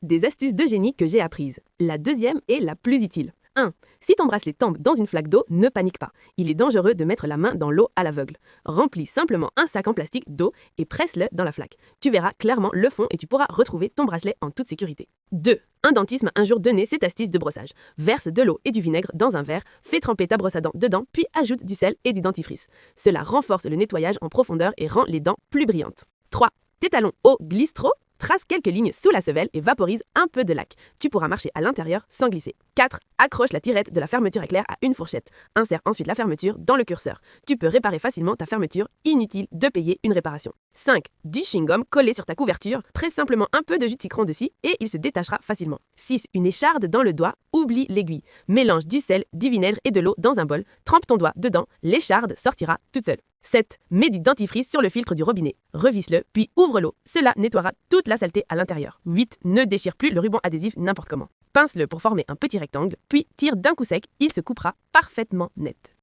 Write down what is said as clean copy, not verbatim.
Des astuces de génie que j'ai apprises. La deuxième est la plus utile. 1. Si ton bracelet tombe dans une flaque d'eau, ne panique pas. Il est dangereux de mettre la main dans l'eau à l'aveugle. Remplis simplement un sac en plastique d'eau et presse-le dans la flaque. Tu verras clairement le fond et tu pourras retrouver ton bracelet en toute sécurité. 2. Un dentiste m'a un jour donné cette astuce de brossage. Verse de l'eau et du vinaigre dans un verre, fais tremper ta brosse à dents dedans, puis ajoute du sel et du dentifrice. Cela renforce le nettoyage en profondeur et rend les dents plus brillantes. 3. Tes talons hauts glissent trop? Trace quelques lignes sous la semelle et vaporise un peu de lac. Tu pourras marcher à l'intérieur sans glisser. 4. Accroche la tirette de la fermeture éclair à une fourchette. Insère ensuite la fermeture dans le curseur. Tu peux réparer facilement ta fermeture, inutile de payer une réparation. 5. Du chewing-gum collé sur ta couverture. Presse simplement un peu de jus de citron dessus et il se détachera facilement. 6. Une écharde dans le doigt. Oublie l'aiguille. Mélange du sel, du vinaigre et de l'eau dans un bol. Trempe ton doigt dedans. L'écharde sortira toute seule. 7. Mets du dentifrice sur le filtre du robinet. Revisse-le, puis ouvre l'eau. Cela nettoiera toute la saleté à l'intérieur. 8. Ne déchire plus le ruban adhésif n'importe comment. Pince-le pour former un petit rectangle, puis tire d'un coup sec, il se coupera parfaitement net.